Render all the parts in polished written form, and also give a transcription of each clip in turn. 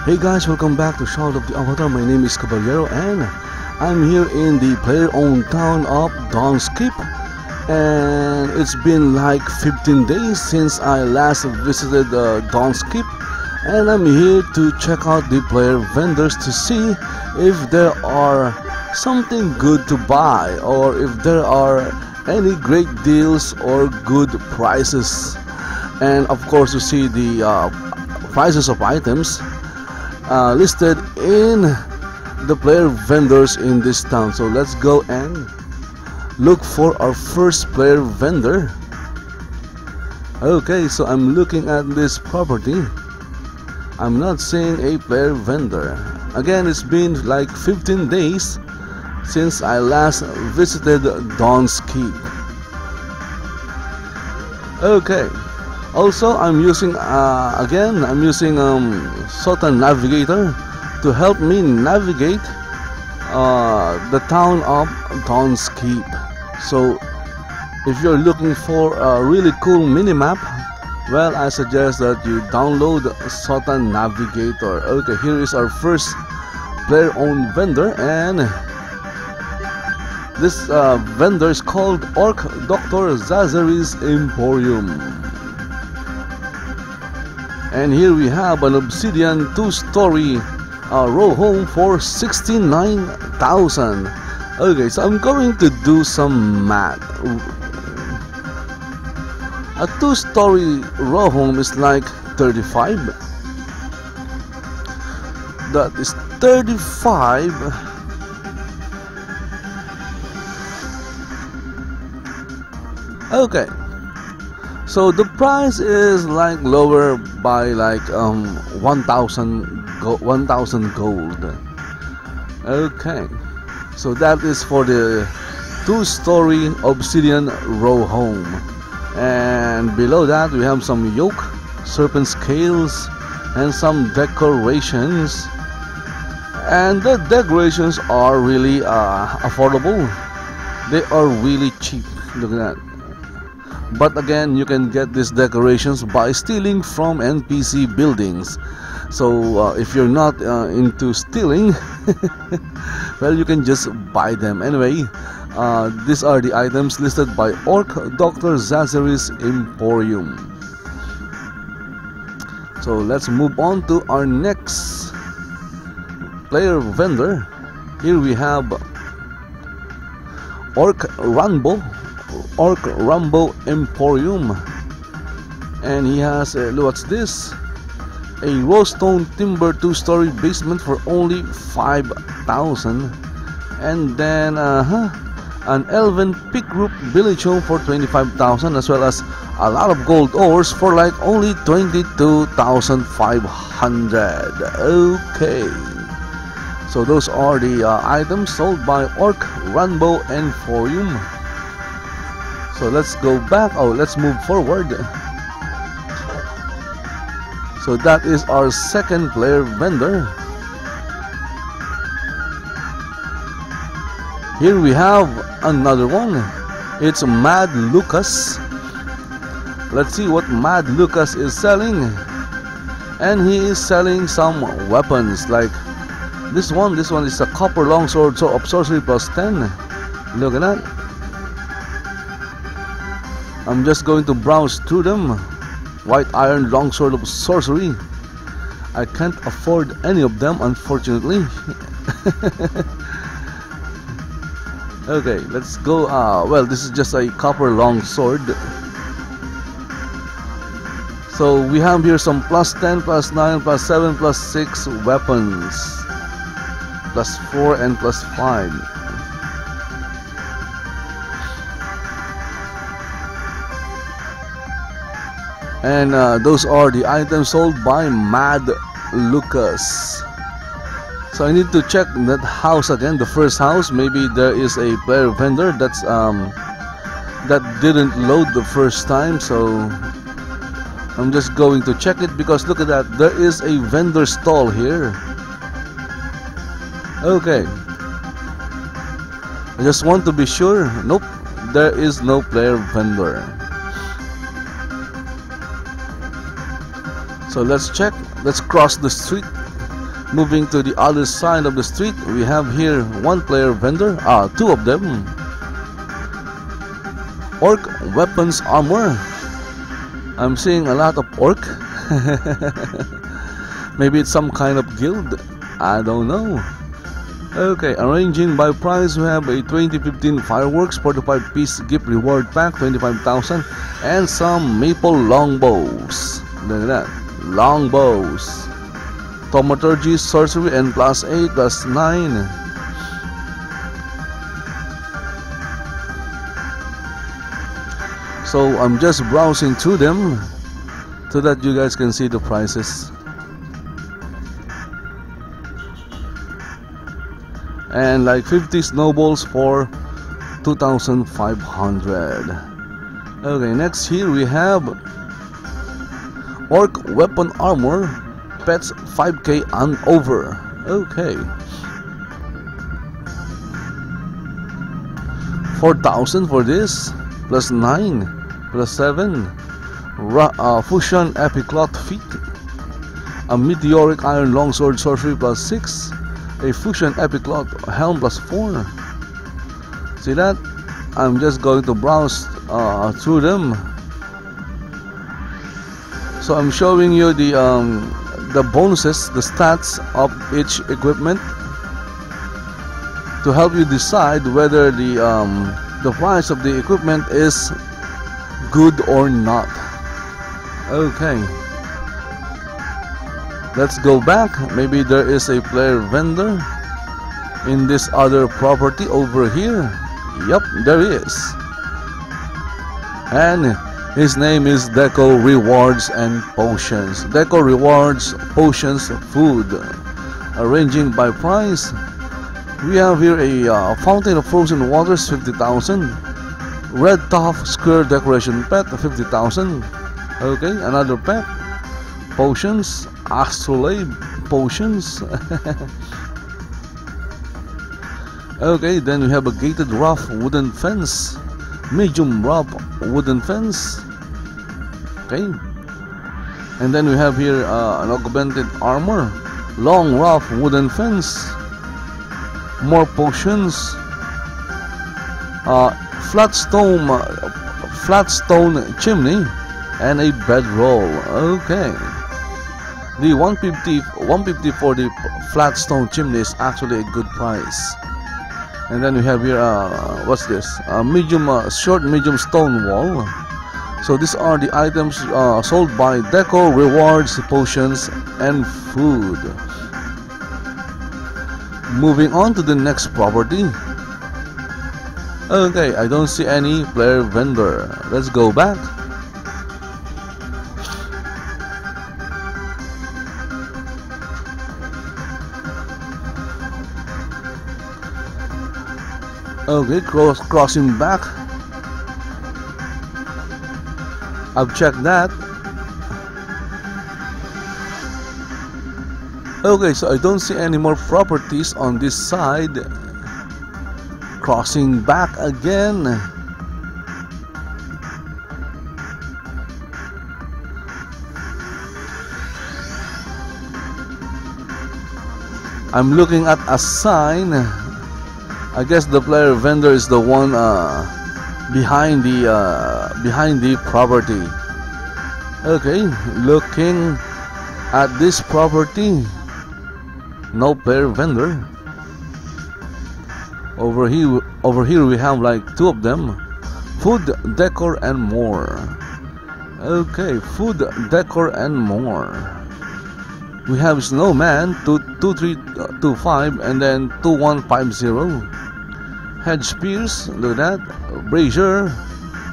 Hey guys, welcome back to Shroud of the Avatar. My name is Caballero and I'm here in the player-owned town of Dawn's Keep. And it's been like 15 days since I last visited Dawn's Keep. And I'm here to check out the player vendors to see if there are something good to buy or if there are any great deals or good prices. And of course to see the prices of items listed in the player vendors in this town. So let's go and look for our first player vendor. Okay, so I'm looking at this property. I'm not seeing a player vendor. Again, it's been like 15 days since I last visited Dawn's Keep. Okay. Also, I'm using Sultan Navigator to help me navigate the town of Dawn's Keep. So, if you're looking for a really cool minimap, well, I suggest that you download Sultan Navigator. Okay, here is our first player-owned vendor, and this vendor is called ORC Dr Zazeris'Emporium. And here we have an Obsidian 2-story row home for 69,000. Okay, so I'm going to do some math. A 2-story row home is like 35. That is 35. Okay. So the price is like lower by like 1,000 gold. Okay, so that is for the 2-story Obsidian row home, and below that we have some yoke, serpent scales, and some decorations. And the decorations are really affordable. They are really cheap. Look at that. But again, you can get these decorations by stealing from NPC buildings. So if you're not into stealing, well, you can just buy them. Anyway, these are the items listed by ORC Dr Zazeris'Emporium. So let's move on to our next player vendor. Here we have ORC Randbo Emporium, and he has what's this? A rowstone timber 2-story basement for only 5,000, and then an elven peak roof village home for 25,000, as well as a lot of gold ores for like only 22,500. Okay, so those are the items sold by ORC Randbo Emporium. So let's go back. Let's move forward. So that is our second player vendor. Here we have another one. It's Mad Lukas. Let's see what Mad Lukas is selling. And he is selling some weapons like this one. This one is a copper longsword of sorcery plus 10. Look at that. I'm just going to browse through them. White iron longsword of sorcery. I can't afford any of them, unfortunately. Okay, let's go. Well, this is just a copper longsword. So we have here some plus 10, plus 9, plus 7, plus 6 weapons. Plus 4 and plus 5. And those are the items sold by Mad Lukas. So I need to check that house again, the first house. Maybe there is a player vendor that's that didn't load the first time. So I'm just going to check it, because look at that, there is a vendor stall here. Okay, I just want to be sure. Nope, there is no player vendor. So let's check. Let's cross the street. Moving to the other side of the street, we have here one player vendor, two of them. ORC weapons armor. I'm seeing a lot of ORC. Maybe it's some kind of guild, I don't know. Okay, arranging by price, we have a 2015 fireworks 45-piece gift reward pack, 25,000, and some maple longbows. Look at that, longbows. Thaumaturgy, sorcery, and +8, +9. So I'm just browsing through them so that you guys can see the prices. And like 50 snowballs for 2,500. Okay, next here we have ORC weapon armor, pets 5k and over. Okay, 4,000 for this, +9, +7. Fusion epic cloth feet, a meteoric iron longsword sorcery +6. A fusion epic cloth helm +4. See that? I'm just going to browse through them. So I'm showing you the bonuses, the stats of each equipment to help you decide whether the price of the equipment is good or not. Okay. Let's go back. Maybe there is a player vendor in this other property over here. Yup, there is. And his name is Deco Rewards and Potions. Deco Rewards, Potions, Food. Arranging by price, we have here a fountain of frozen waters, 50,000. Red top square decoration pet, 50,000. Okay, another pet. Potions, astrolabe potions. Okay, then we have a gated rough wooden fence, medium rough wooden fence. Okay, and then we have here an augmented armor, long rough wooden fence, more potions, flat stone chimney, and a bedroll. Okay. The 150 for the flat stone chimney is actually a good price. And then we have here what's this? Short medium stone wall. So these are the items sold by Deco Rewards, Potions, and Food. Moving on to the next property. Okay, I don't see any player vendor. Let's go back. Okay, crossing back. I've checked that. Okay, so I don't see any more properties on this side. Crossing back again. I'm looking at a sign. I guess the player vendor is the one behind the property. Okay, looking at this property, no player vendor. Over here we have like two of them, food, decor, and more. Okay, food, decor, and more. We have snowman 2325 and then 2150. Hedge spears, look at that. Brazier,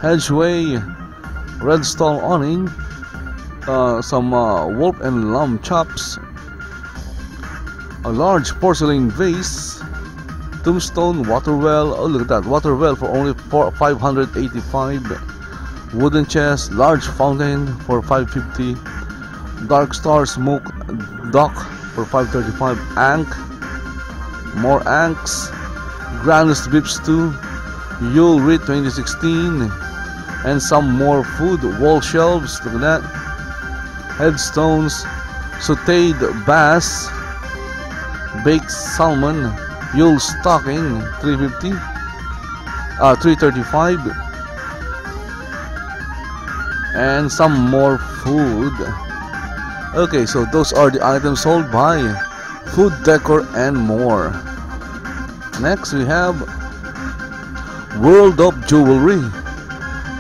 hedgeway, red stall awning, some wolf and lamb chops, a large porcelain vase, tombstone water well. Oh, look at that, water well for only 585. Wooden chest, large fountain for 550. Dark Star smoke dock for 535. Ank, more anks. Granus beef stew, Jewelry 2016, and some more food. Wall shelves, look at that. Headstones, sauteed bass, baked salmon, Yule stocking, 350, 335, and some more food. Okay, so those are the items sold by Food, Decor, and more. Next we have World of Jewelry,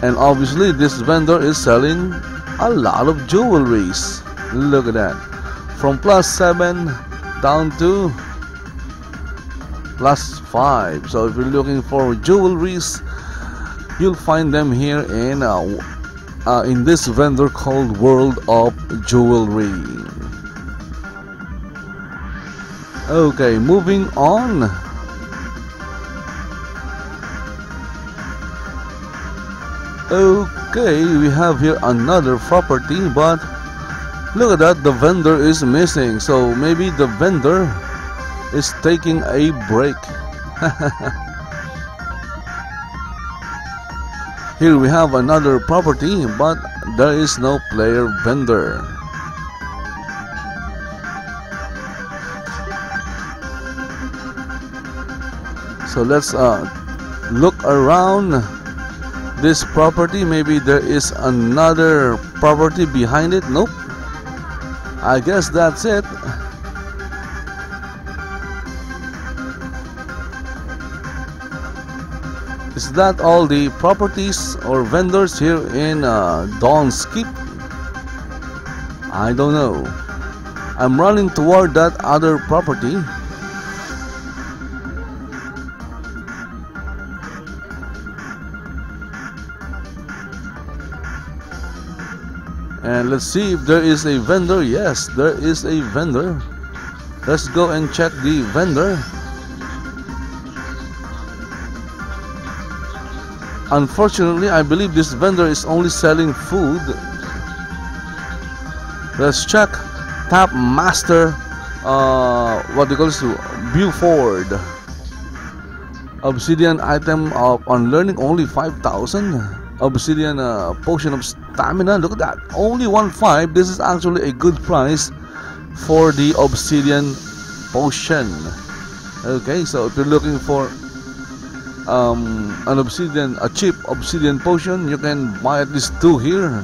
and obviously this vendor is selling a lot of jewelries. Look at that, from +7 down to +5. So if you're looking for jewelries, you'll find them here in this vendor called World of Jewelry. Okay, moving on. Okay, we have here another property, but look at that, the vendor is missing. So maybe the vendor is taking a break. Here we have another property, but there is no player vendor. So let's look around this property. Maybe there is another property behind it. Nope, I guess that's it. Is that all the properties or vendors here in Dawn's Keep? I don't know. I'm running toward that other property. And let's see if there is a vendor. Yes, there is a vendor. Let's go and check the vendor. Unfortunately, I believe this vendor is only selling food. Let's check Tapmaster. What do you call this? Buford. Obsidian item of unlearning, only 5,000. Obsidian potion of stamina. Look at that, only 1.5. This is actually a good price for the obsidian potion. Okay, so if you're looking for a cheap obsidian potion, you can buy at least 2 here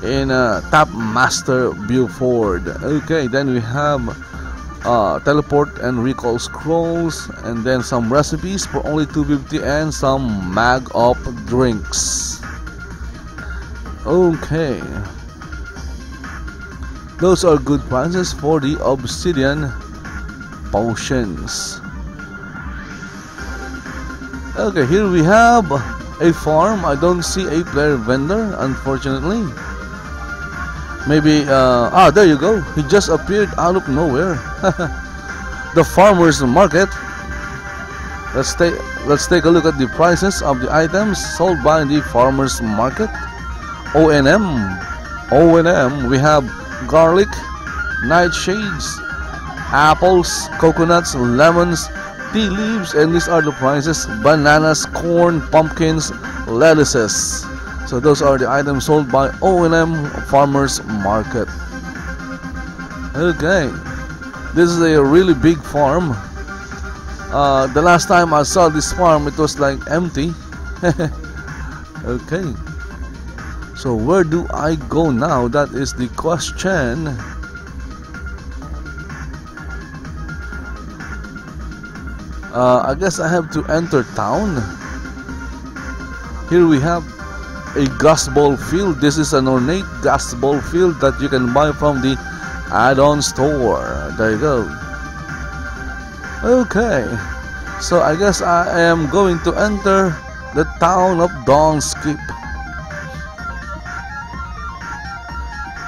in Tapmaster Buford. Okay, then we have teleport and recall scrolls, and then some recipes for only 250, and some mag of drinks. Okay, those are good prices for the obsidian potions. Okay, here we have a farm. I don't see a player vendor, unfortunately. Maybe there you go, he just appeared out of nowhere. The farmer's market. Let's take a look at the prices of the items sold by the farmer's market. O&M, we have garlic, nightshades, apples, coconuts, lemons, tea leaves, and these are the prices: bananas, corn, pumpkins, lettuces. So those are the items sold by O&M Farmers Market. Okay, this is a really big farm. The last time I saw this farm, it was like empty. Okay, so where do I go now? That is the question. I guess I have to enter town. Here we have a gas ball field. This is an ornate gas ball field that you can buy from the add-on store. There you go. Okay, so I guess I am going to enter the town of Dawn's Keep.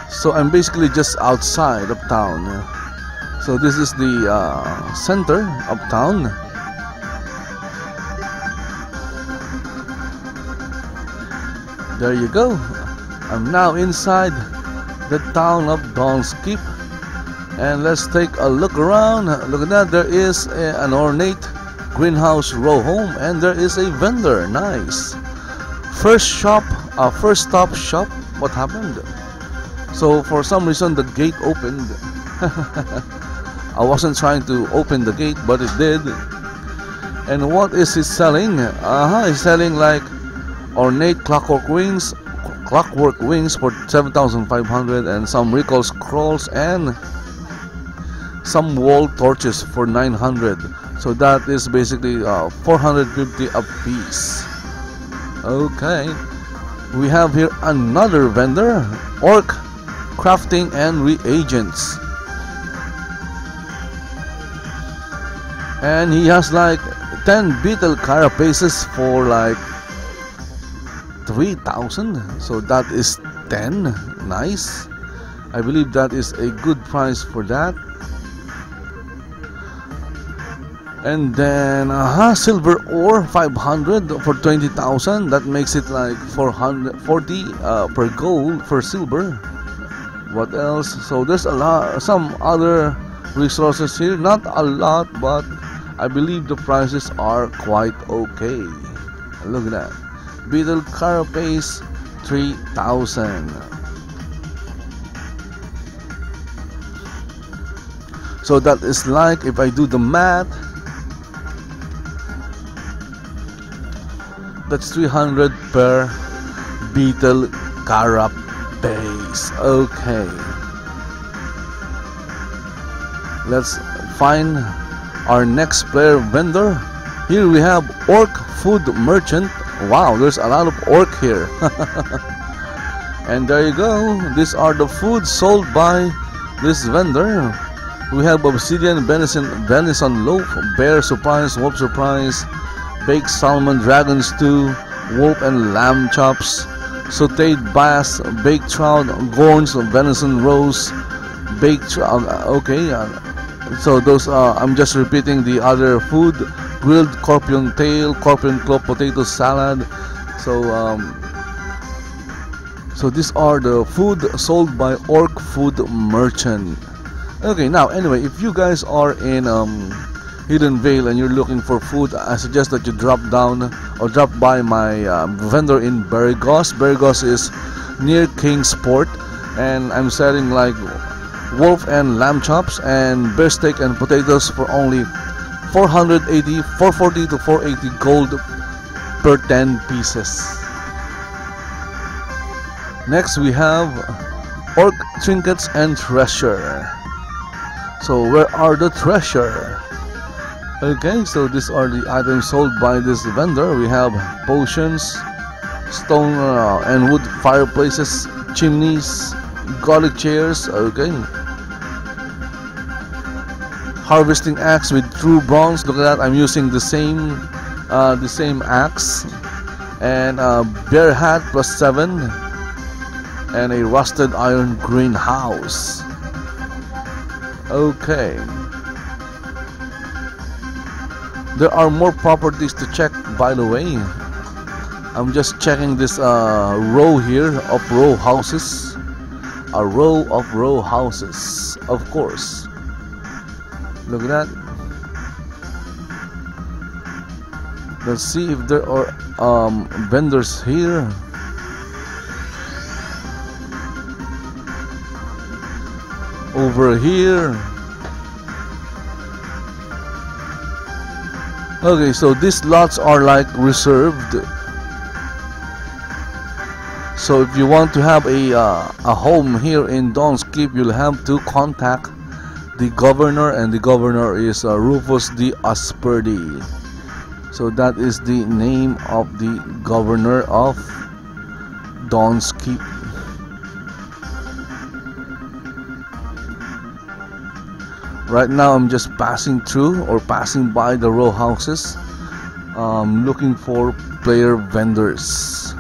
So I'm basically just outside of town. So this is the center of town. There you go. I'm now inside the town of Dawn's Keep, and let's take a look around. Look at that, there is an ornate greenhouse row home, and there is a vendor. Nice. First stop shop. What happened? So for some reason the gate opened. I wasn't trying to open the gate, but it did. And what is he selling? He's selling like ornate clockwork wings for 7,500, and some recall scrolls and some wall torches for 900. So that is basically 450 a piece. Okay, we have here another vendor, ORC Crafting and Reagents, and he has like 10 beetle carapaces for like 3,000. So that is 10. Nice. I believe that is a good price for that. And then silver ore 500 for 20,000. That makes it like 440 per gold for silver. What else? So there's some other resources here. Not a lot, but I believe the prices are quite okay. Look at that. Beetle carapace 3,000. So that is like, if I do the math, that's 300 per beetle carapace. Okay, let's find our next player vendor. Here we have ORC Food Merchant. Wow, there's a lot of ORC here. And there you go. These are the foods sold by this vendor. We have Obsidian, venison loaf, bear surprise, wolf surprise, baked salmon, dragon stew, wolf and lamb chops, sauteed bass, baked trout, gorns, venison roast, baked trout. Okay, so those I'm just repeating the other food: grilled scorpion tail, scorpion claw, potato salad. So these are the food sold by ORC Food Merchant. Okay, now anyway, if you guys are in Hidden Vale and you're looking for food, I suggest that you drop down or drop by my vendor in Barigos. Barigos is near Kingsport, and I'm selling like wolf and lamb chops and bear steak and potatoes for only 440 to 480 gold per 10 pieces. Next we have OrC Trinkets and Treasure. So where are the treasure? Okay, so these are the items sold by this vendor. We have potions, stone and wood fireplaces, chimneys, garlic chairs. Okay, harvesting axe with true bronze. Look at that! I'm using the same axe, and bear hat +7, and a rusted iron greenhouse. Okay. There are more properties to check, by the way. I'm just checking this row here of row houses. A row of row houses, of course. Look at that. Let's see if there are vendors here. Over here. Okay, so these lots are like reserved. So if you want to have a home here in Dawn's Keep, you'll have to contact the governor, and the governor is Rufus D. Asperdi. So that is the name of the governor of Dawn's Keep. Right now I'm just passing through or passing by the row houses, looking for player vendors.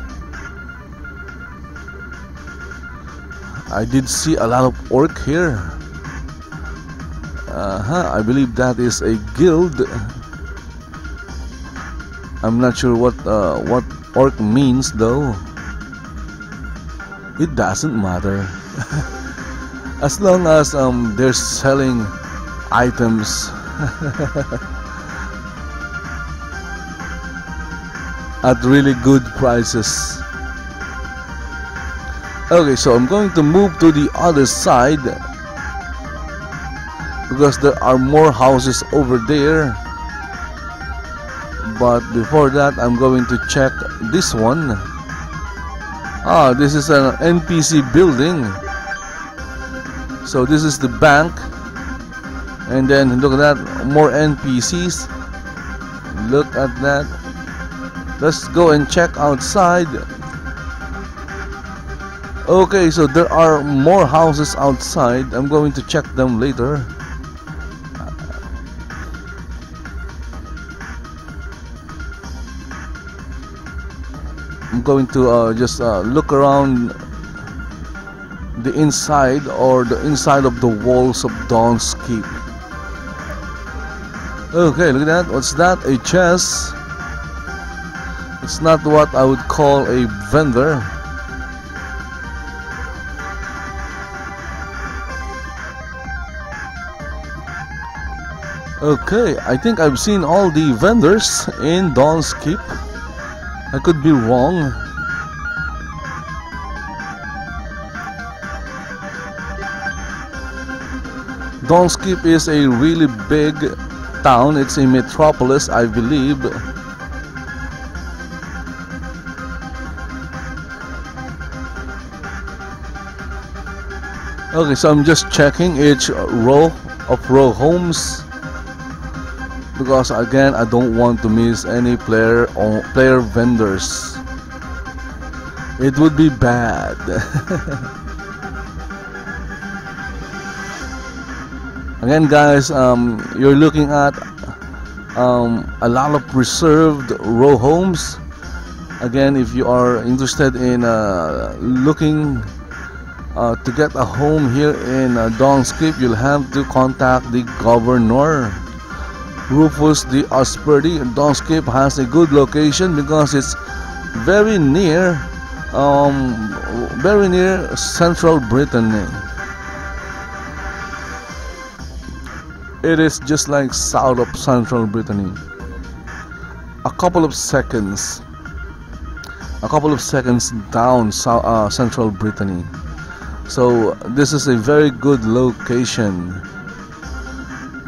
I did see a lot of ORC here. I believe that is a guild. I'm not sure what ORC means though. It doesn't matter. As long as they're selling items at really good prices. Okay, so I'm going to move to the other side. because there are more houses over there. But before that, I'm going to check this one. This is an NPC building. So this is the bank, and then look at that, more NPCs. Look at that. Let's go and check outside. Okay, so there are more houses outside. I'm going to check them later. I'm going to just look around the inside, or the inside of the walls of Dawn's Keep. Okay, look at that. What's that? A chest. It's not what I would call a vendor. Okay, I think I've seen all the vendors in Dawn's Keep. I could be wrong. Dawn's Keep is a really big town. It's a metropolis, I believe. Okay, so I'm just checking each row of homes, because again, I don't want to miss any player vendors. It would be bad. Again, guys, you're looking at a lot of reserved row homes. Again, if you are interested in looking to get a home here in Dawn's Keep, you'll have to contact the governor, Rufus the Asperdi. Dawn's Keep has a good location because it's very near central Brittany. It is just like south of central Brittany. A couple of seconds down central Brittany. So this is a very good location.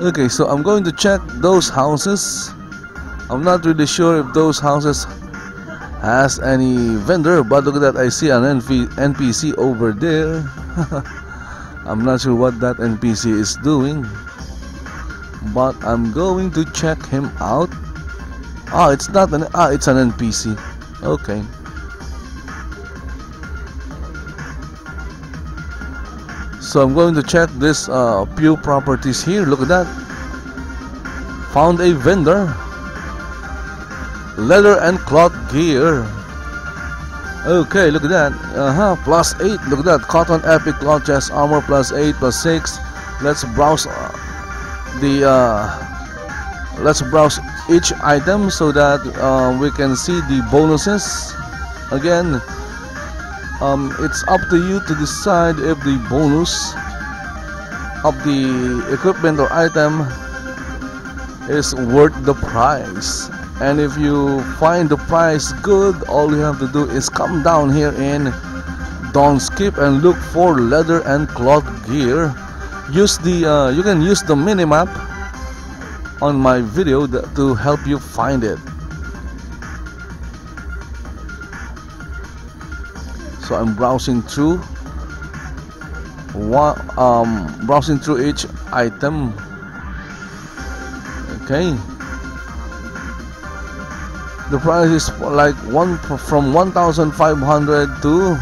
Okay, so I'm going to check those houses. I'm not really sure if those houses has any vendor, but look at that, I see an NPC over there. I'm not sure what that NPC is doing, but I'm going to check him out. It's not an it's an NPC. Okay. So I'm going to check this few properties here. Look at that. Found a vendor. Leather and cloth gear. Okay, look at that. Plus 8. Look at that. Cotton epic cloth chest armor plus 8 plus 6. Let's browse let's browse each item so that we can see the bonuses. Again, it's up to you to decide if the bonus of the equipment or item is worth the price. And if you find the price good, all you have to do is come down here in Dawn's Keep and look for leather and cloth gear. Use the you can use the minimap on my video to help you find it. So I'm browsing through each item. Okay. The price is like from 1,500 to,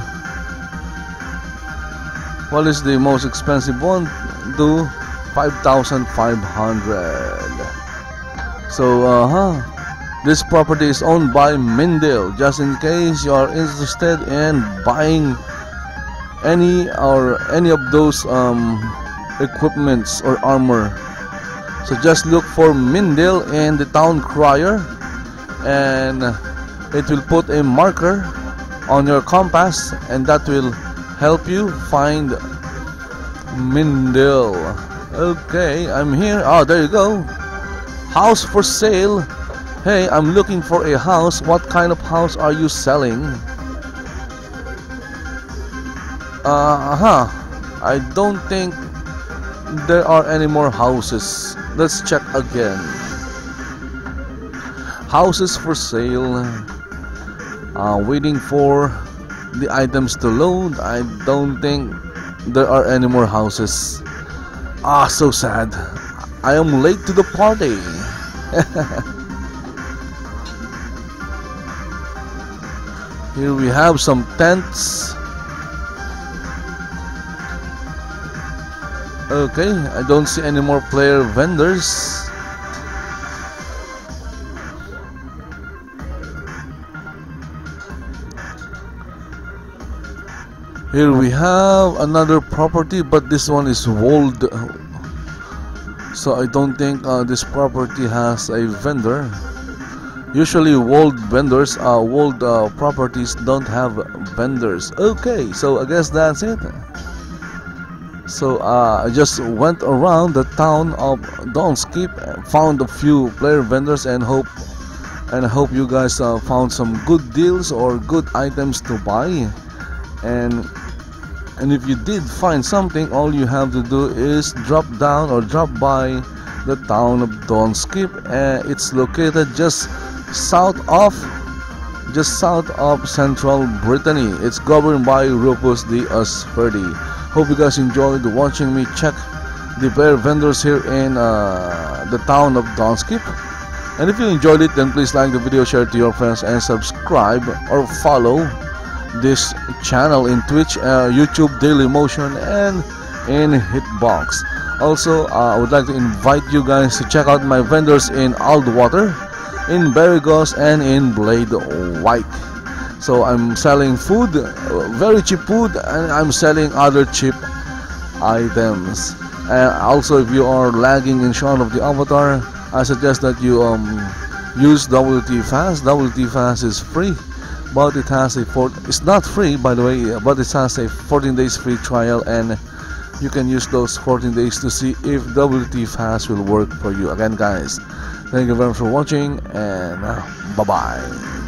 what is the most expensive one, to 5,500. So this property is owned by Mindale. Just in case you are interested in buying any of those equipments or armor, so just look for Mindale in the town crier, and it will put a marker on your compass, and that will help you find Mindale. Okay, I'm here. Oh, there you go. House for sale. Hey, I'm looking for a house. What kind of house are you selling? I don't think there are any more houses. Let's check again. Houses for sale. Waiting for the items to load. I don't think there are any more houses. So sad. I am late to the party. Here we have some tents. Okay, I don't see any more player vendors. Here we have another property, but this one is walled, so I don't think this property has a vendor. Usually walled vendors, walled properties don't have vendors. Okay, so I guess that's it. So I just went around the town of Don't Skip, found a few player vendors, and hope you guys found some good deals or good items to buy. And if you did find something, all you have to do is drop down or drop by the town of Don't Skip. It's located just south of central Brittany. It's governed by Rufus the Asperdi. Hope you guys enjoyed watching me check the player vendors here in the town of Don't Skip. And if you enjoyed it, then please like the video, share it to your friends, and subscribe or follow this channel in Twitch, YouTube, Dailymotion, and in Hitbox. Also, I would like to invite you guys to check out my vendors in Aldwater, in Berrigos, and in Blade White. So I'm selling food, very cheap food, and I'm selling other cheap items. And also, if you are lagging in Shaun of the Avatar, I suggest that you use WT Fast. WT Fast is free, but it has it's not free, by the way, but it has a 14 days free trial, and you can use those 14 days to see if WT Fast will work for you. Again, guys, thank you very much for watching, and bye bye.